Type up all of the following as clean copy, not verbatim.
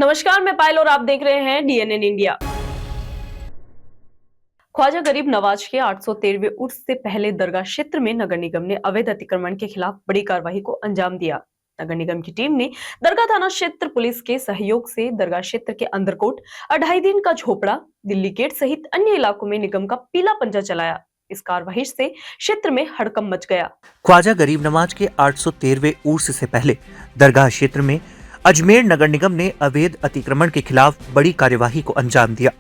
नमस्कार, मैं पायल और आप देख रहे हैं डीएनएन इंडिया। ख्वाजा गरीब नवाज के 813वें उर्स से पहले दरगाह क्षेत्र में नगर निगम ने अवैध अतिक्रमण के खिलाफ बड़ी कार्रवाई को अंजाम दिया। नगर निगम की टीम ने दरगाह थाना क्षेत्र पुलिस के सहयोग से दरगाह क्षेत्र के अंदरकोट, अढ़ाई दिन का झोपड़ा, दिल्ली गेट सहित अन्य इलाकों में निगम का पीला पंजा चलाया। इस कार्रवाई से क्षेत्र में हड़कंप मच गया। ख्वाजा गरीब नवाज के 813वें उर्स से पहले दरगाह क्षेत्र में अजमेर नगर निगम ने अवैध अतिक्रमण के खिलाफ बड़ी कार्यवाही को अंजाम दिया।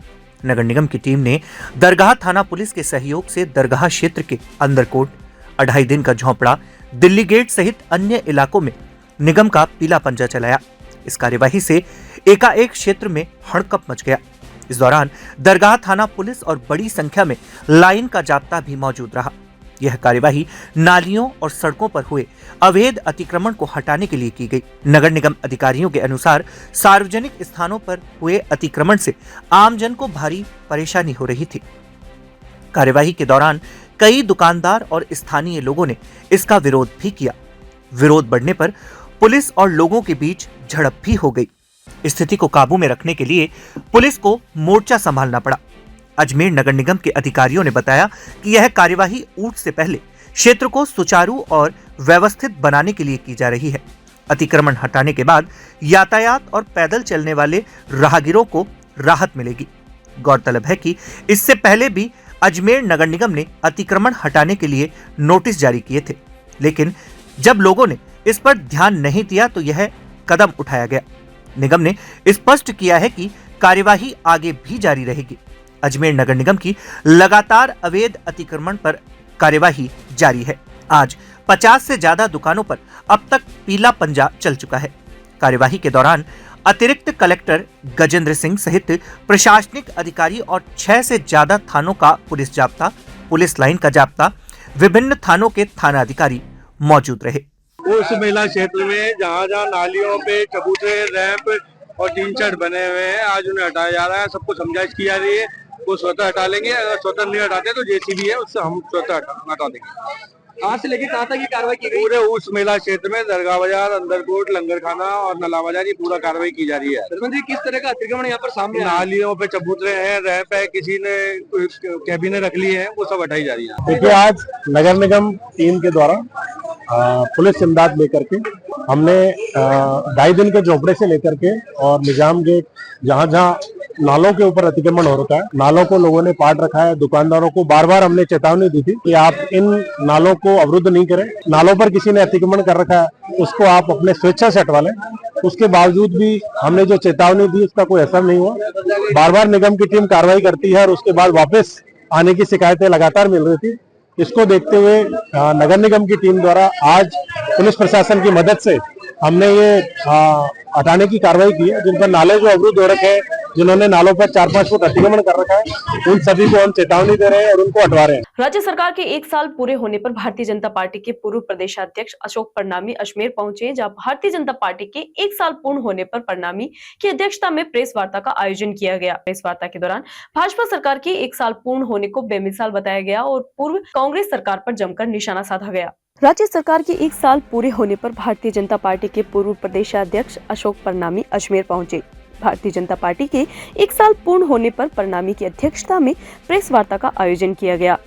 नगर निगम की टीम ने दरगाह थाना पुलिस के सहयोग से दरगाह क्षेत्र के अंदरकोट, अढ़ाई दिन का झोंपड़ा, दिल्ली गेट सहित अन्य इलाकों में निगम का पीला पंजा चलाया। इस कार्यवाही से एकाएक क्षेत्र में हड़कंप मच गया। इस दौरान दरगाह थाना पुलिस और बड़ी संख्या में लाइन का जाब्ता भी मौजूद रहा। यह कार्यवाही नालियों और सड़कों पर हुए अवैध अतिक्रमण को हटाने के लिए की गई। नगर निगम अधिकारियों के अनुसार सार्वजनिक स्थानों पर हुए अतिक्रमण से आमजन को भारी परेशानी हो रही थी। कार्यवाही के दौरान कई दुकानदार और स्थानीय लोगों ने इसका विरोध भी किया। विरोध बढ़ने पर पुलिस और लोगों के बीच झड़प भी हो गई। स्थिति को काबू में रखने के लिए पुलिस को मोर्चा संभालना पड़ा। अजमेर नगर निगम के अधिकारियों ने बताया कि यह कार्यवाही उर्स से पहले क्षेत्र को सुचारू और व्यवस्थित बनाने के लिए की जा रही है। अतिक्रमण हटाने के बाद यातायात और पैदल चलने वाले राहगीरों को राहत मिलेगी। गौरतलब है कि इससे पहले भी अजमेर नगर निगम ने अतिक्रमण हटाने के लिए नोटिस जारी किए थे, लेकिन जब लोगों ने इस पर ध्यान नहीं दिया तो यह कदम उठाया गया। निगम ने स्पष्ट किया है कि कार्यवाही आगे भी जारी रहेगी। अजमेर नगर निगम की लगातार अवैध अतिक्रमण पर कार्यवाही जारी है। आज 50 से ज्यादा दुकानों पर अब तक पीला पंजा चल चुका है। कार्यवाही के दौरान अतिरिक्त कलेक्टर गजेंद्र सिंह सहित प्रशासनिक अधिकारी और 6 से ज्यादा थानों का पुलिस जाब्ता, पुलिस लाइन का जाब्ता, विभिन्न थानों के थाना अधिकारी मौजूद रहे। उस मेला क्षेत्र में जहाँ नालियों पे चबूतरे, रैंप और टीन शेड बने हुए हैं, आज उन्हें हटाया जा रहा है। सबको समझाइश की जा रही है, वो स्वतः हटा लेंगे। अगर स्वतः नहीं हटाते तो जेसीबी है, उससे हम स्वतः हटा देंगे। आज से लेकर कहाँ तक ये कार्रवाई की गई? पूरे उस मेला क्षेत्र में दरगाह बाजार, अंदरकोट, लंगर खाना और नला बाजार, ये पूरा कार्रवाई की जा रही है। जी, किस तरह का अतिक्रमण यहाँ पर सामने? नालियों पे चबूतरे हैं, रैंप है, किसी ने कैबिने रख ली है, वो सब हटाई जा रही है। देखिए, आज नगर निगम टीम के द्वारा पुलिस इमदाद लेकर के हमने 2.5 दिन के झोपड़े से लेकर के और निजाम गेट, जहाँ जहाँ नालों के ऊपर अतिक्रमण हो रखा है, नालों को लोगों ने पाट रखा है। दुकानदारों को बार बार हमने चेतावनी दी थी कि आप इन नालों को अवरुद्ध नहीं करें। नालों पर किसी ने अतिक्रमण कर रखा है, उसको आप अपने स्वेच्छा से हटवा लें। उसके बावजूद भी हमने जो चेतावनी दी, उसका कोई असर नहीं हुआ। बार बार निगम की टीम कार्रवाई करती है और उसके बाद वापस आने की शिकायतें लगातार मिल रही थी। इसको देखते हुए नगर निगम की टीम द्वारा आज पुलिस प्रशासन की मदद से हमने ये हटाने की कार्रवाई की है। जिन पर नाले जो अवरुद्ध हो रखे हैं, जिन्होंने नालों पर 4-5 फुट अतिक्रमण कर रखा है, उन सभी को हम चेतावनी दे रहे हैं और उनको हटवा रहे हैं। राज्य सरकार के 1 साल पूरे होने पर भारतीय जनता पार्टी के पूर्व प्रदेशाध्यक्ष अशोक परनामी अजमेर पहुंचे, जहां भारतीय जनता पार्टी के 1 साल पूर्ण होने पर परनामी की अध्यक्षता में प्रेस वार्ता का आयोजन किया गया। प्रेस वार्ता के दौरान भाजपा सरकार के 1 साल पूर्ण होने को बेमिसाल बताया गया और पूर्व कांग्रेस सरकार पर जमकर निशाना साधा गया। राज्य सरकार के 1 साल पूरे होने पर भारतीय जनता पार्टी के पूर्व प्रदेशाध्यक्ष अशोक परनामी अजमेर पहुंचे। भारतीय जनता पार्टी के 1 साल पूर्ण होने पर परनामी की अध्यक्षता में प्रेस वार्ता का आयोजन किया गया,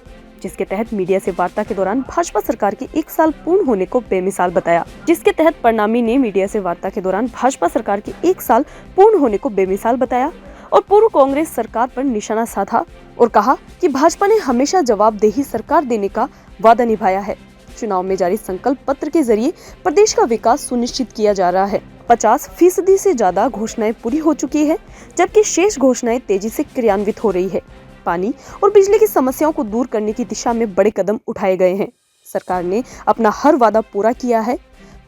जिसके तहत मीडिया से वार्ता के दौरान भाजपा सरकार के 1 साल पूर्ण होने को बेमिसाल बताया। जिसके तहत परनामी ने मीडिया से वार्ता के दौरान भाजपा सरकार के 1 साल पूर्ण होने को बेमिसाल बताया और पूर्व कांग्रेस सरकार पर निशाना साधा और कहा कि भाजपा ने हमेशा जवाबदेही सरकार देने का वादा निभाया है। चुनाव में जारी संकल्प पत्र के जरिए प्रदेश का विकास सुनिश्चित किया जा रहा है। 50% से ज्यादा घोषणाएं पूरी हो चुकी है, जबकि शेष घोषणाएं तेजी से क्रियान्वित हो रही है। पानी और बिजली की समस्याओं को दूर करने की दिशा में बड़े कदम उठाए गए हैं। सरकार ने अपना हर वादा पूरा किया है।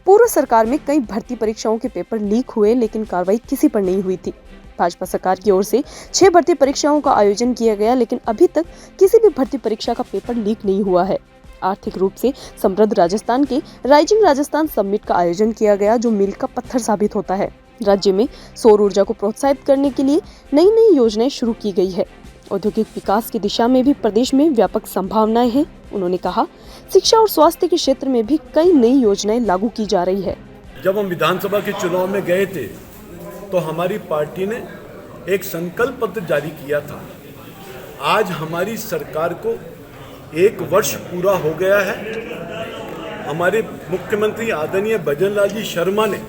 पूर्व सरकार में कई भर्ती परीक्षाओं के पेपर लीक हुए, लेकिन कार्रवाई किसी पर नहीं हुई थी। भाजपा सरकार की ओर से 6 भर्ती परीक्षाओं का आयोजन किया गया, लेकिन अभी तक किसी भी भर्ती परीक्षा का पेपर लीक नहीं हुआ है। आर्थिक रूप से समृद्ध राजस्थान के राइजिंग राजस्थान समिट का आयोजन किया गया, जो मील का पत्थर साबित होता है। राज्य में सौर ऊर्जा को प्रोत्साहित करने के लिए नई नई योजनाएं शुरू की गई है। औद्योगिक विकास की दिशा में भी प्रदेश में व्यापक संभावनाएं हैं। उन्होंने कहा, शिक्षा और स्वास्थ्य के क्षेत्र में भी कई नई योजनाएं लागू की जा रही है। जब हम विधानसभा के चुनाव में गए थे तो हमारी पार्टी ने एक संकल्प पत्र जारी किया था। आज हमारी सरकार को 1 वर्ष पूरा हो गया है। हमारे मुख्यमंत्री आदरणीय भजनलाल जी शर्मा ने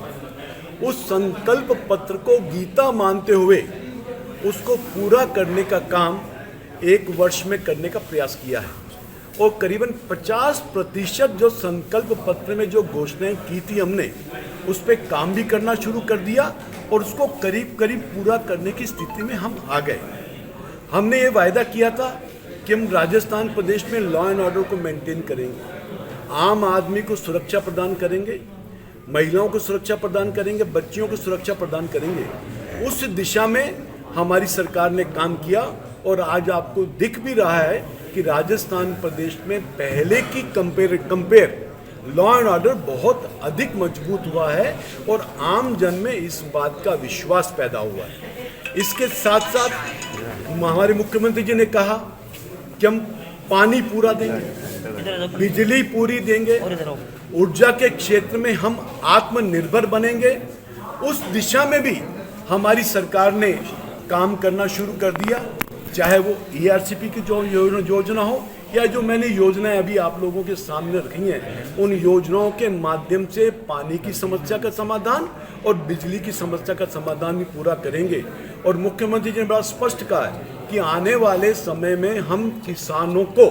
उस संकल्प पत्र को गीता मानते हुए उसको पूरा करने का काम 1 वर्ष में करने का प्रयास किया है और करीबन 50% जो संकल्प पत्र में जो घोषणाएं की थी हमने उस पर काम भी करना शुरू कर दिया और उसको करीब करीब पूरा करने की स्थिति में हम आ गए। हमने ये वायदा किया था कि हम राजस्थान प्रदेश में लॉ एंड ऑर्डर को मेंटेन करेंगे, आम आदमी को सुरक्षा प्रदान करेंगे, महिलाओं को सुरक्षा प्रदान करेंगे, बच्चियों को सुरक्षा प्रदान करेंगे। उस दिशा में हमारी सरकार ने काम किया और आज आपको दिख भी रहा है कि राजस्थान प्रदेश में पहले की कंपेयर लॉ एंड ऑर्डर बहुत अधिक मजबूत हुआ है और आम जन में इस बात का विश्वास पैदा हुआ है। इसके साथ साथ हमारे मुख्यमंत्री जी ने कहा कि हम पानी पूरा देंगे, बिजली पूरी देंगे, ऊर्जा के क्षेत्र में हम आत्मनिर्भर बनेंगे। उस दिशा में भी हमारी सरकार ने काम करना शुरू कर दिया, चाहे वो ERCP की जो योजना हो या जो मैंने योजनाएं अभी आप लोगों के सामने रखी हैं, उन योजनाओं के माध्यम से पानी की समस्या का समाधान और बिजली की समस्या का समाधान भी पूरा करेंगे। और मुख्यमंत्री जी ने बड़ा स्पष्ट कहा है कि आने वाले समय में हम किसानों को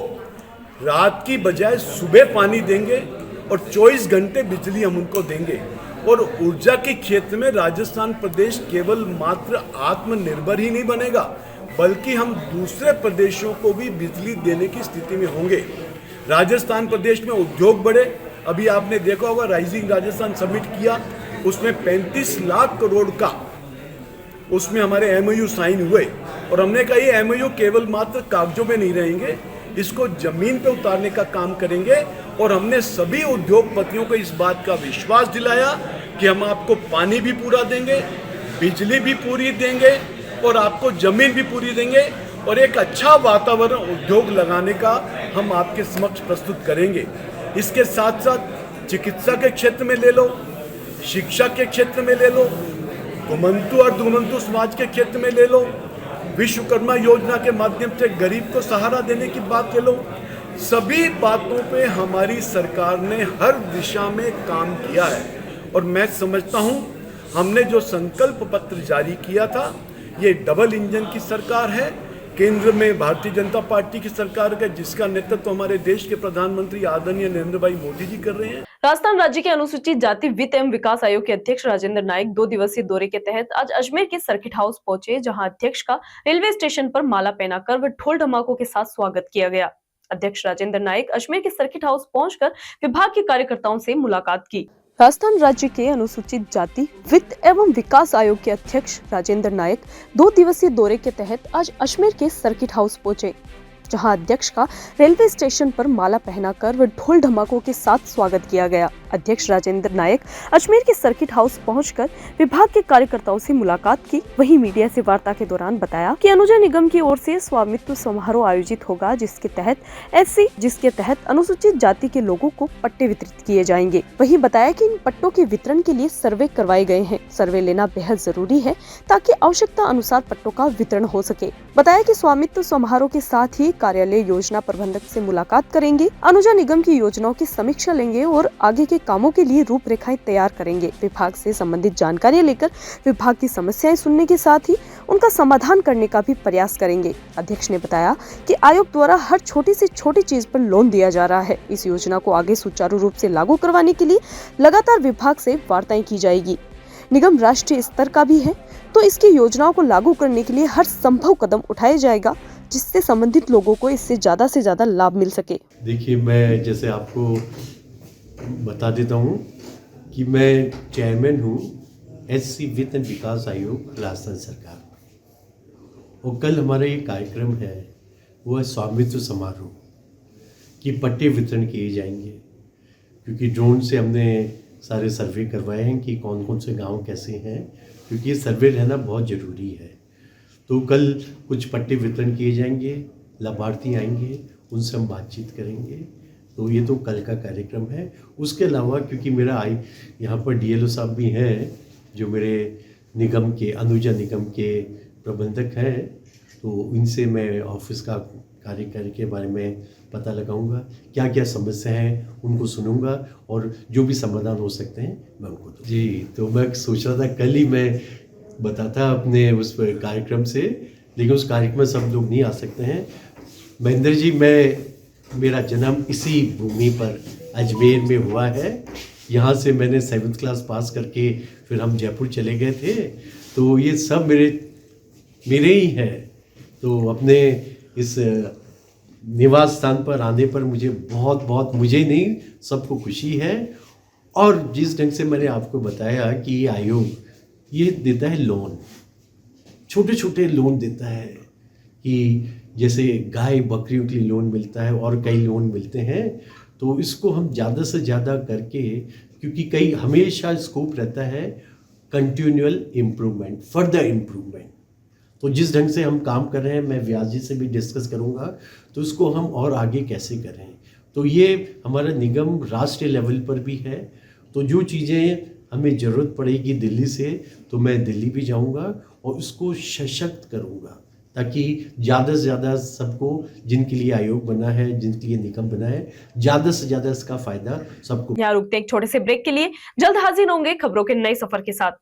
रात की बजाय सुबह पानी देंगे और 24 घंटे बिजली हम उनको देंगे। और ऊर्जा के क्षेत्र में राजस्थान प्रदेश केवल मात्र आत्मनिर्भर ही नहीं बनेगा, बल्कि हम दूसरे प्रदेशों को भी बिजली देने की स्थिति में होंगे। राजस्थान प्रदेश में उद्योग बढ़े, अभी आपने देखा होगा राइजिंग राजस्थान समिट किया, उसमें 35 लाख करोड़ का उसमें हमारे MOU साइन हुए और हमने कहा ये MOU केवल मात्र कागजों में नहीं रहेंगे, इसको जमीन पे उतारने का काम करेंगे। और हमने सभी उद्योगपतियों को इस बात का विश्वास दिलाया कि हम आपको पानी भी पूरा देंगे, बिजली भी पूरी देंगे और आपको जमीन भी पूरी देंगे और एक अच्छा वातावरण उद्योग लगाने का हम आपके समक्ष प्रस्तुत करेंगे। इसके साथ साथ चिकित्सा के क्षेत्र में ले लो, शिक्षा के क्षेत्र में ले लो, घुमंतु और दुमंतु समाज के क्षेत्र में ले लो, विश्वकर्मा योजना के माध्यम से गरीब को सहारा देने की बात ले लो। सभी बातों पे हमारी सरकार ने हर दिशा में काम किया है और मैं समझता हूँ हमने जो संकल्प पत्र जारी किया था, ये डबल इंजन की सरकार है। केंद्र में भारतीय जनता पार्टी की सरकार है जिसका नेतृत्व हमारे देश के प्रधानमंत्री आदरणीय नरेंद्र भाई मोदी जी कर रहे हैं। राजस्थान राज्य के अनुसूचित जाति वित्त एवं विकास आयोग के अध्यक्ष राजेंद्र नाइक 2 दिवसीय दौरे के तहत आज अजमेर के सर्किट हाउस पहुंचे, जहां अध्यक्ष का रेलवे स्टेशन पर माला पहनाकर व ढोल ढमाकों के साथ स्वागत किया गया। अध्यक्ष राजेंद्र नाइक अजमेर के सर्किट हाउस पहुंचकर विभाग के कार्यकर्ताओं से मुलाकात की। राजस्थान राज्य के अनुसूचित जाति वित्त एवं विकास आयोग के अध्यक्ष राजेंद्र नाइक 2 दिवसीय दौरे के तहत आज अजमेर के सर्किट हाउस पहुंचे, जहां अध्यक्ष का रेलवे स्टेशन पर माला पहनाकर व ढोल ढमाकों के साथ स्वागत किया गया। अध्यक्ष राजेंद्र नाइक अजमेर के सर्किट हाउस पहुंचकर विभाग के कार्यकर्ताओं से मुलाकात की। वहीं मीडिया से वार्ता के दौरान बताया कि अनुजा निगम की ओर से स्वामित्व समारोह आयोजित होगा, जिसके तहत अनुसूचित जाति के लोगों को पट्टे वितरित किए जाएंगे। वहीं बताया कि इन पट्टों के वितरण के लिए सर्वे करवाए गए हैं। सर्वे लेना बेहद जरूरी है ताकि आवश्यकता अनुसार पट्टों का वितरण हो सके। बताया कि स्वामित्व समारोह के साथ ही कार्यालय योजना प्रबंधक से मुलाकात करेंगे, अनुजा निगम की योजनाओं की समीक्षा लेंगे और आगे के कामों के लिए रूपरेखाएं तैयार करेंगे। विभाग से संबंधित जानकारियां लेकर विभाग की समस्याएं सुनने के साथ ही उनका समाधान करने का भी प्रयास करेंगे। अध्यक्ष ने बताया कि आयोग द्वारा हर छोटी से छोटी चीज पर लोन दिया जा रहा है। इस योजना को आगे सुचारू रूप से लागू करवाने के लिए लगातार विभाग से वार्ताएं की जाएगी। निगम राष्ट्रीय स्तर का भी है, तो इसकी योजनाओं को लागू करने के लिए हर संभव कदम उठाया जाएगा, जिससे संबंधित लोगों को इससे ज्यादा से ज्यादा लाभ मिल सके। देखिए, मैं जैसे आपको बता देता हूँ कि मैं चेयरमैन हूँ SC वित्त एवं विकास आयोग राजस्थान सरकार, और कल हमारा ये कार्यक्रम है वो है स्वामित्व समारोह की पट्टे वितरण किए जाएंगे, क्योंकि ड्रोन से हमने सारे सर्वे करवाए हैं कि कौन कौन से गांव कैसे हैं, क्योंकि ये सर्वे रहना बहुत ज़रूरी है। तो कल कुछ पट्टे वितरण किए जाएंगे, लाभार्थी आएंगे, उनसे हम बातचीत करेंगे। तो ये तो कल का कार्यक्रम है। उसके अलावा क्योंकि मेरा यहाँ पर DLO साहब भी हैं जो मेरे निगम के अनुजा निगम के प्रबंधक हैं, तो इनसे मैं ऑफिस का कार्यकारी के बारे में पता लगाऊंगा, क्या क्या समस्या हैं उनको सुनूंगा और जो भी समाधान हो सकते हैं मैं उनको दूँ। जी, तो मैं सोच रहा था कल ही मैं बताता अपने उस कार्यक्रम से, लेकिन उस कार्यक्रम में सब लोग नहीं आ सकते हैं। महेंद्र जी, मेरा जन्म इसी भूमि पर अजमेर में हुआ है। यहाँ से मैंने 7th क्लास पास करके फिर हम जयपुर चले गए थे, तो ये सब मेरे ही हैं। तो अपने इस निवास स्थान पर आने पर मुझे बहुत मुझे नहीं सबको खुशी है। और जिस ढंग से मैंने आपको बताया कि ये आयोग ये देता है लोन, छोटे छोटे लोन देता है, कि जैसे गाय बकरियों के लिए लोन मिलता है और कई लोन मिलते हैं, तो इसको हम ज़्यादा से ज़्यादा करके, क्योंकि कई हमेशा स्कोप रहता है कंटिन्यूअल इम्प्रूवमेंट, फर्दर इम्प्रूवमेंट। तो जिस ढंग से हम काम कर रहे हैं, मैं व्यास जी से भी डिस्कस करूंगा, तो इसको हम और आगे कैसे करें। तो ये हमारा निगम राष्ट्रीय लेवल पर भी है, तो जो चीज़ें हमें ज़रूरत पड़ेगी दिल्ली से, तो मैं दिल्ली भी जाऊंगा और इसको सशक्त करूंगा, ताकि ज़्यादा से ज़्यादा सबको, जिनके लिए आयोग बना है, जिनके लिए निगम बना है, ज़्यादा से ज़्यादा इसका फ़ायदा सबको। यहाँ रुकते एक छोटे से ब्रेक के लिए, जल्द हाजिर होंगे खबरों के नए सफर के साथ।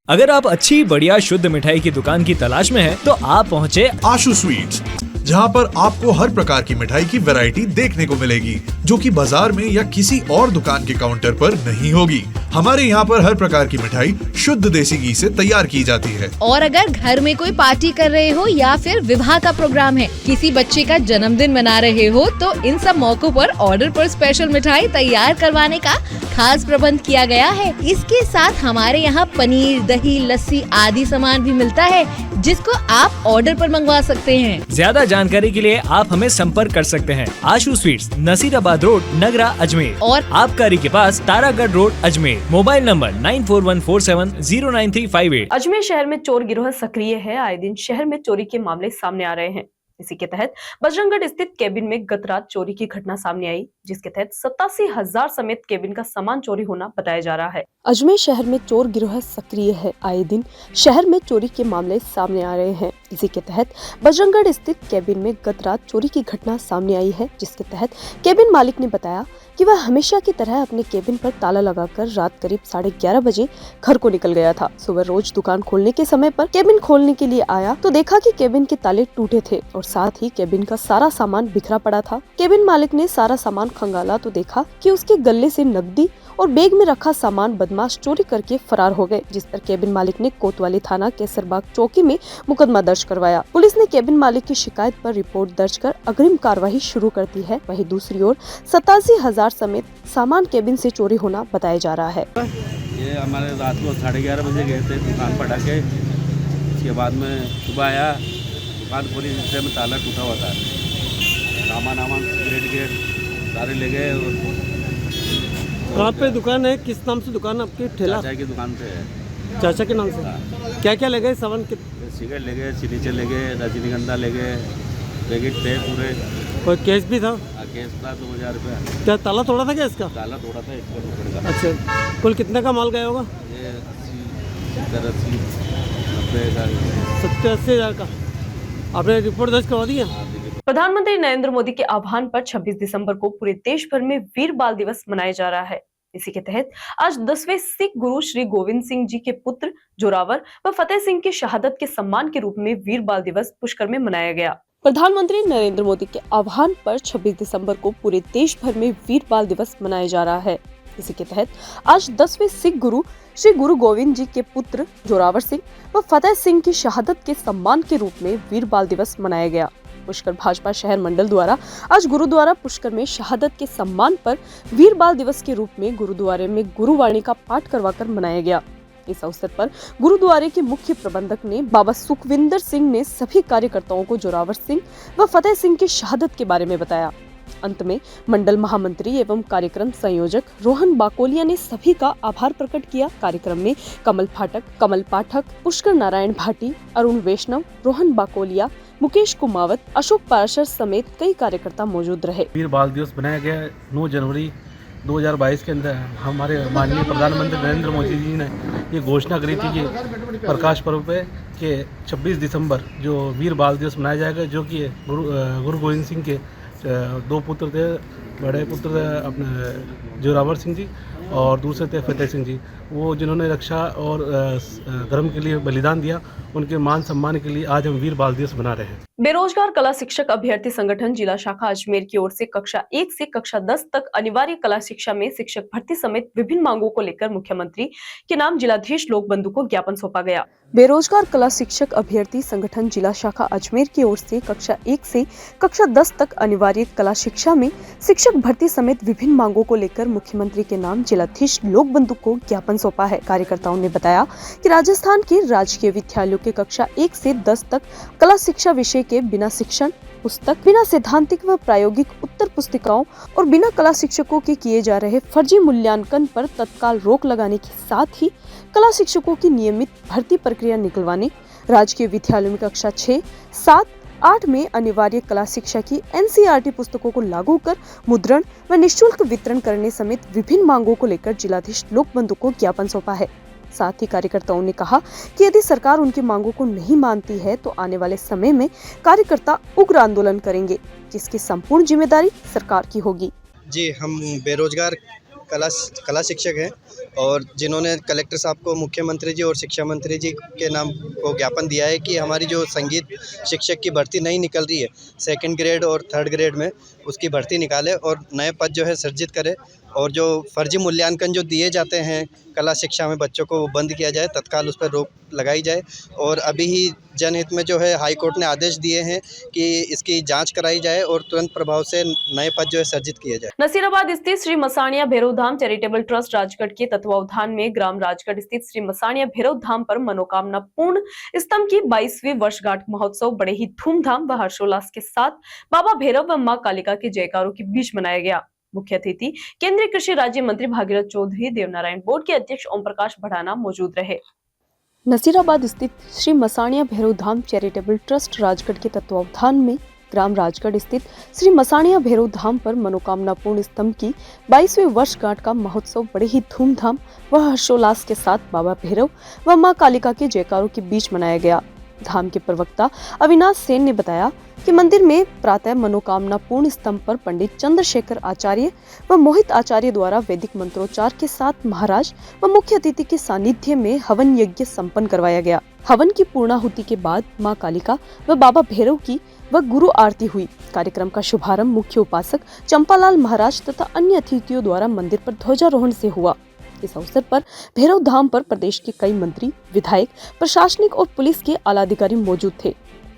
अगर आप अच्छी बढ़िया शुद्ध मिठाई की दुकान की तलाश में हैं, तो आप पहुँचे आशु स्वीट्स, जहां पर आपको हर प्रकार की मिठाई की वैरायटी देखने को मिलेगी, जो कि बाजार में या किसी और दुकान के काउंटर पर नहीं होगी। हमारे यहाँ पर हर प्रकार की मिठाई शुद्ध देसी घी से तैयार की जाती है। और अगर घर में कोई पार्टी कर रहे हो या फिर विवाह का प्रोग्राम है, किसी बच्चे का जन्मदिन मना रहे हो, तो इन सब मौकों पर ऑर्डर पर स्पेशल मिठाई तैयार करवाने का खास प्रबंध किया गया है। इसके साथ हमारे यहाँ पनीर, दही, लस्सी आदि सामान भी मिलता है, जिसको आप ऑर्डर पर मंगवा सकते हैं। ज्यादा जानकारी के लिए आप हमें संपर्क कर सकते हैं। आशु स्वीट्स, नसीराबाद रोड, नगरा, अजमेर, और आबकारी के पास Taragarh road, Ajmer. Mobile number 9414709358। Ajmer शहर में चोर गिरोह सक्रिय है। आए दिन शहर में चोरी के मामले सामने आ रहे हैं। इसी के तहत बजरंगगढ़ स्थित केबिन में गत रात चोरी की घटना सामने आई, जिसके तहत 87,000 समेत केबिन का सामान चोरी होना बताया जा रहा है। अजमेर शहर में चोर गिरोह सक्रिय है। आए दिन शहर में चोरी के मामले सामने आ रहे हैं। इसी के तहत बजरंगगढ़ स्थित केबिन में गत रात चोरी की घटना सामने आई है, जिसके तहत केबिन मालिक ने बताया कि वह हमेशा की तरह अपने केबिन पर ताला लगाकर रात करीब 11:30 बजे घर को निकल गया था। सुबह रोज दुकान खोलने के समय पर केबिन खोलने के लिए आया तो देखा कि केबिन के ताले टूटे थे और साथ ही केबिन का सारा सामान बिखरा पड़ा था। केबिन मालिक ने सारा सामान खंगाला तो देखा कि उसके गले से नकदी और बैग में रखा सामान बदमाश चोरी करके फरार हो गए, जिस पर केबिन मालिक ने कोतवाली थाना केसरबाग चौकी में मुकदमा दर्ज करवाया। पुलिस ने केबिन मालिक की शिकायत पर रिपोर्ट दर्ज कर अग्रिम कार्रवाई शुरू कर दी है। वहीं दूसरी ओर 87,000 समेत सामान केबिन से चोरी होना बताया जा रहा है। ये हमारे रात को 11:30 बजे गए थे दुकान पर ढके। इसके बाद में सुबह आया, दुकान पूरी हिस्से में ताला टूटा हुआ था। सामान सिगरेट गेट सारे ले गए और कहाँ पे दुकान है, किस नाम से दुकान आपकी? ठेला चाय की दुकान पे है। चाचा के नाम से। क्या क्या ले गए सामान के? सिगरेट ले गए, चीनीचे ले गए, रजनीगंधा ले गए, पैकेट थे पूरे। कोई केस भी था? केस था 2000 रुपया। क्या ताला तोड़ा था क्या इसका? ताला तोड़ा था 1 करोड़ रुपये का। अच्छा, कुल कितने का माल गया होगा? ये 80, 90 हज़ार। 70-80 हज़ार का। आपने रिपोर्ट दर्ज करवा दी है? प्रधानमंत्री नरेंद्र मोदी के आह्वान पर 26 दिसंबर को पूरे देश भर में वीर बाल दिवस मनाया जा रहा है। इसी के तहत आज 10वें सिख गुरु श्री गोविंद सिंह जी के पुत्र जोरावर व फतेह सिंह की शहादत के सम्मान के रूप में वीर बाल दिवस पुष्कर में मनाया गया। प्रधानमंत्री नरेंद्र मोदी के आह्वान पर 26 दिसंबर को पूरे देश भर में वीर बाल दिवस मनाया जा रहा है। इसी के तहत आज 10वें सिख गुरु श्री गुरु गोविंद जी के पुत्र जोरावर सिंह व फतेह सिंह की शहादत के सम्मान के रूप में वीर बाल दिवस मनाया गया। पुष्कर भाजपा शहर मंडल द्वारा आज गुरुद्वारा पुष्कर में शहादत के सम्मान पर वीर बाल दिवस के रूप में गुरुद्वारे में गुरुवाणी का पाठ करवाकर मनाया गया। इस अवसर पर गुरुद्वारे के मुख्य प्रबंधक ने बाबा सुखविंदर सिंह ने सभी कार्यकर्ताओं को जोरावर सिंह व फतेह सिंह की शहादत के बारे में बताया। अंत में मंडल महामंत्री एवं कार्यक्रम संयोजक रोहन बाकोलिया ने सभी का आभार प्रकट किया। कार्यक्रम में कमल पाठक, पुष्कर नारायण भाटी, अरुण वैष्णव, रोहन बाकोलिया, मुकेश कुमावत, अशोक पाराशर समेत कई कार्यकर्ता मौजूद रहे। वीर बाल दिवस बनाया गया 9 जनवरी 2022 के अंदर हमारे माननीय प्रधानमंत्री नरेंद्र मोदी जी ने ये घोषणा करी थी कि प्रकाश पर्व पे के 26 दिसंबर जो वीर बाल दिवस मनाया जाएगा, जो कि गुरु गोविंद सिंह के 2 पुत्र थे। बड़े पुत्र थे अपने जोरावर सिंह जी और दूसरे थे फतेह सिंह जी। वो जिन्होंने रक्षा और धर्म के लिए बलिदान दिया, उनके मान सम्मान के लिए आज हम वीर बाल दिवस मना रहे हैं। बेरोजगार कला शिक्षक अभ्यर्थी संगठन जिला शाखा अजमेर की ओर से कक्षा 1 से कक्षा 10 तक अनिवार्य कला शिक्षा में शिक्षक भर्ती समेत विभिन्न मांगों को लेकर मुख्यमंत्री के नाम जिलाधीश लोक बंधु को ज्ञापन सौंपा गया। बेरोजगार कला शिक्षक अभ्यर्थी संगठन जिला शाखा अजमेर की ओर से कक्षा 1 से कक्षा 10 तक अनिवार्य कला शिक्षा में शिक्षक भर्ती समेत विभिन्न मांगों को लेकर मुख्यमंत्री के नाम जिलाधीश लोक बंधु को ज्ञापन सौंपा है। कार्यकर्ताओं ने बताया कि राजस्थान के राजकीय विद्यालयों के कक्षा 1 से 10 तक कला शिक्षा विषय के बिना शिक्षण पुस्तक, बिना सैद्धांतिक व प्रायोगिक उत्तर पुस्तिकाओं और बिना कला शिक्षकों के किए जा रहे फर्जी मूल्यांकन पर तत्काल रोक लगाने के साथ ही कला शिक्षकों की नियमित भर्ती प्रक्रिया निकलवाने, राजकीय विद्यालयों में कक्षा 6, 7, 8 में अनिवार्य कला शिक्षा की NCERT पुस्तकों को लागू कर मुद्रण व निःशुल्क वितरण करने समेत विभिन्न मांगों को लेकर जिलाधीश लोक बंधु को ज्ञापन सौंपा है। साथ ही कार्यकर्ताओं ने कहा कि यदि सरकार उनकी मांगों को नहीं मानती है तो आने वाले समय में कार्यकर्ता उग्र आंदोलन करेंगे, जिसकी संपूर्ण जिम्मेदारी सरकार की होगी। जी, हम बेरोजगार कला शिक्षक हैं और जिन्होंने कलेक्टर साहब को मुख्यमंत्री जी और शिक्षा मंत्री जी के नाम को ज्ञापन दिया है कि हमारी जो संगीत शिक्षक की भर्ती नहीं निकल रही है 2nd ग्रेड और 3rd ग्रेड में, उसकी भर्ती निकाले और नए पद जो है सृजित करे और जो फर्जी मूल्यांकन जो दिए जाते हैं कला शिक्षा में बच्चों को, वो बंद किया जाए, तत्काल उस पर रोक लगाई जाए। और अभी ही जनहित में जो है हाई कोर्ट ने आदेश दिए हैं कि इसकी जांच कराई जाए और तुरंत प्रभाव से नए पद जो है सर्जित किए जाए। नसीराबाद स्थित श्री मसाणिया भैरव धाम चैरिटेबल ट्रस्ट राजगढ़ के तत्वावधान में ग्राम राजगढ़ स्थित श्री मसाणिया भैरव धाम पर मनोकामना पूर्ण स्तंभ की 22वीं वर्षगांठ महोत्सव बड़े ही धूमधाम व हर्षोल्लास के साथ बाबा भैरव व मां कालिका के जयकारों के बीच मनाया गया। मुख्य अतिथि केंद्रीय कृषि राज्य मंत्री भागीरथ चौधरी, देवनारायण बोर्ड के अध्यक्ष ओम प्रकाश भड़ाना मौजूद रहे। नसीराबाद स्थित श्री मसाणिया भैरव धाम चैरिटेबल ट्रस्ट राजगढ़ के तत्वावधान में ग्राम राजगढ़ स्थित श्री मसाणिया भैरव धाम पर मनोकामना पूर्ण स्तंभ की 22वीं वर्षगांठ का महोत्सव बड़े ही धूमधाम व हर्षोल्लास के साथ बाबा भैरव व मां कालिका के जयकारों के बीच मनाया गया। धाम के प्रवक्ता अविनाश सेन ने बताया कि मंदिर में प्रातः मनोकामना पूर्ण स्तंभ पर पंडित चंद्रशेखर आचार्य व मोहित आचार्य द्वारा वैदिक मंत्रोच्चार के साथ महाराज व मुख्य अतिथि के सानिध्य में हवन यज्ञ संपन्न करवाया गया। हवन की पूर्णाहुति के बाद मां कालिका व बाबा भैरव की व गुरु आरती हुई। कार्यक्रम का शुभारंभ मुख्य उपासक चंपालाल महाराज तथा अन्य अतिथियों द्वारा मंदिर पर ध्वजारोहण से हुआ। इस अवसर पर भैरव धाम पर प्रदेश के कई मंत्री, विधायक, प्रशासनिक और पुलिस के आला अधिकारी मौजूद थे।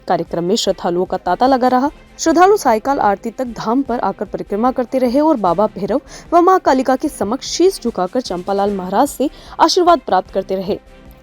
कार्यक्रम में श्रद्धालुओं का तांता लगा रहा। श्रद्धालु सायकाल आरती तक धाम पर आकर परिक्रमा करते रहे और बाबा भैरव व मां कालिका के समक्ष शीश झुकाकर चंपालाल महाराज से आशीर्वाद प्राप्त करते रहे।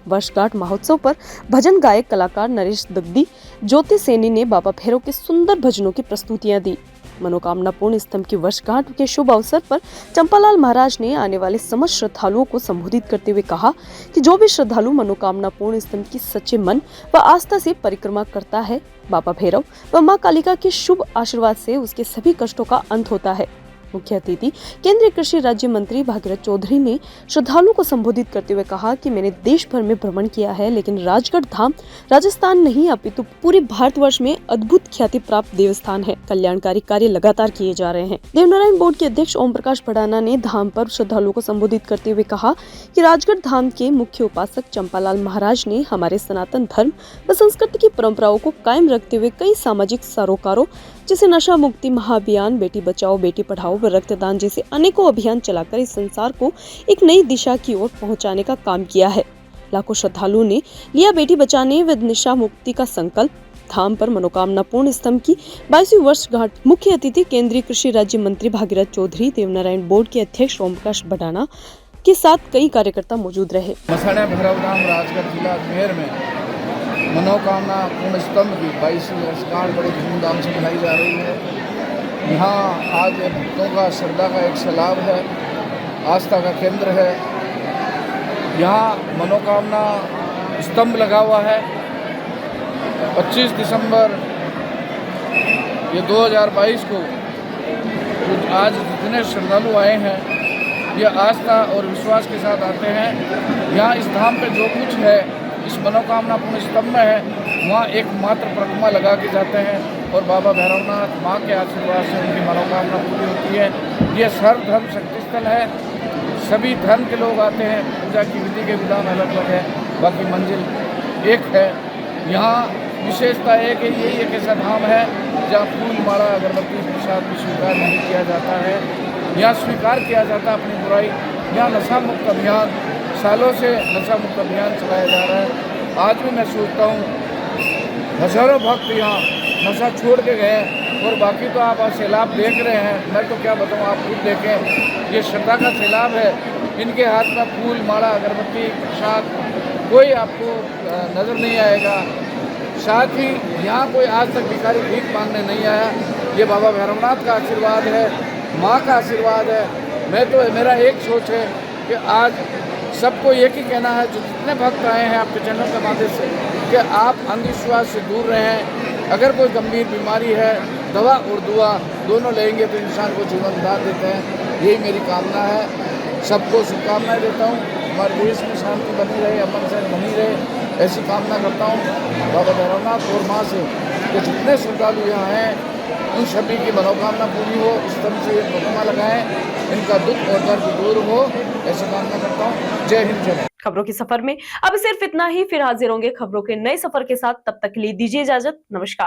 वर्षगांठ महोत्सव पर भजन गायक कलाकार नरेश दग्दी, ज्योति सैनी ने बाबा भैरव के सुंदर भजनों की प्रस्तुतियां दी। मनोकामना पूर्ण स्तंभ की वर्षगांठ के शुभ अवसर पर चंपालाल महाराज ने आने वाले समस्त श्रद्धालुओं को संबोधित करते हुए कहा कि जो भी श्रद्धालु मनोकामना पूर्ण स्तंभ की सच्चे मन व आस्था से परिक्रमा करता है, बाबा भैरव व मां कालिका के शुभ आशीर्वाद से उसके सभी कष्टों का अंत होता है। मुख्य अतिथि केंद्रीय कृषि राज्य मंत्री भागीरथ चौधरी ने श्रद्धालुओं को संबोधित करते हुए कहा कि मैंने देश भर में भ्रमण किया है, लेकिन राजगढ़ धाम राजस्थान नहीं अपितु पूरे भारतवर्ष में अद्भुत ख्याति प्राप्त देवस्थान है। कल्याणकारी कार्य लगातार किए जा रहे हैं। देवनारायण बोर्ड के अध्यक्ष ओम प्रकाश भड़ाना ने धाम पर श्रद्धालुओं को संबोधित करते हुए कहा कि राजगढ़ धाम के मुख्य उपासक चंपालाल महाराज ने हमारे सनातन धर्म व संस्कृति की परंपराओं को कायम रखते हुए कई सामाजिक सरोकारों जैसे नशा मुक्ति महाअभियान, बेटी बचाओ बेटी पढ़ाओ व रक्तदान जैसे अनेकों अभियान चलाकर इस संसार को एक नई दिशा की ओर पहुंचाने का काम किया है। लाखों श्रद्धालुओं ने लिया बेटी बचाने व नशा मुक्ति का संकल्प। धाम पर मनोकामना पूर्ण स्तंभ की 22वीं वर्षगांठ। मुख्य अतिथि केंद्रीय कृषि राज्य मंत्री भागीरथ चौधरी, देवनारायण बोर्ड के अध्यक्ष ओम प्रकाश भड़ाना के साथ कई कार्यकर्ता मौजूद रहे। मसाना भैरवधाम राजगढ़ जिला अजमेर में मनोकामना पूर्ण स्तंभ की 22वीं वर्षगांठ बड़ी धूमधाम से मनाई जा रही है। यहाँ आज भक्तों का श्रद्धा का एक सैलाब है, आस्था का केंद्र है। यहाँ मनोकामना स्तंभ लगा हुआ है। 25 दिसंबर ये 2022 को आज जितने श्रद्धालु आए हैं, ये आस्था और विश्वास के साथ आते हैं। यहाँ इस धाम पे जो कुछ है इस मनोकामना पूर्ण स्तंभ में है, वहाँ एकमात्र परिक्रमा लगा के जाते हैं और बाबा भैरवनाथ माँ के आशीर्वाद से उनकी मनोकामना पूरी होती है। ये सर्वधर्म शक्ति स्थल है, सभी धर्म के लोग आते हैं। पूजा की विधि के विधान अलग अलग है, बाकी मंजिल एक है। यहाँ विशेषता है कि यही एक ऐसा धाम है जहाँ फूल माला अगरबत्ती प्रसाद भी स्वीकार नहीं किया जाता है। यहाँ स्वीकार किया जाता है अपनी बुराई। यहाँ नशा मुक्त अभियान, सालों से नशा मुक्त अभियान चलाया जा रहा है। आज भी मैं सोचता हूँ हज़ारों भक्त यहाँ नशा छोड़ के गए, और बाकी तो आप सैलाब देख रहे हैं। मैं तो क्या बताऊँ, आप खुद देखें, ये श्रद्धा का सैलाब है। इनके हाथ में फूल माला अगरबत्ती प्रसाद कोई आपको नज़र नहीं आएगा। साथ ही यहाँ कोई आज तक भिखारी भीख मांगने नहीं आया। ये बाबा भैरवनाथ का आशीर्वाद है, माँ का आशीर्वाद है। मेरा एक सोच है कि आज सबको एक ही कहना है, जो जितने भक्त आए हैं आपके चैनल के माध्यम से, कि आप अंधविश्वास से दूर रहें। अगर कोई गंभीर बीमारी है, दवा और दुआ दोनों लेंगे तो इंसान को जीवन दान देते हैं। यही मेरी कामना है। सबको शुभकामनाएं देता हूँ। हमारे देश में शांति बनी रहे, अमन से बनी रहे, ऐसी कामना करता हूँ बाबा भैरवनाथ और माँ से कि जितने श्रद्धालु यहाँ हैं उन सभी की मनोकामना पूरी हो। इस तरह से प्रतिमा लगाएं, इनका दुख और दर्द दूर हो, ऐसी कामना करता हूँ। जय हिंद, जय भारत। खबरों के सफर में अब सिर्फ इतना ही। फिर हाजिर होंगे खबरों के नए सफर के साथ। तब तक के लिए दीजिए इजाजत। नमस्कार।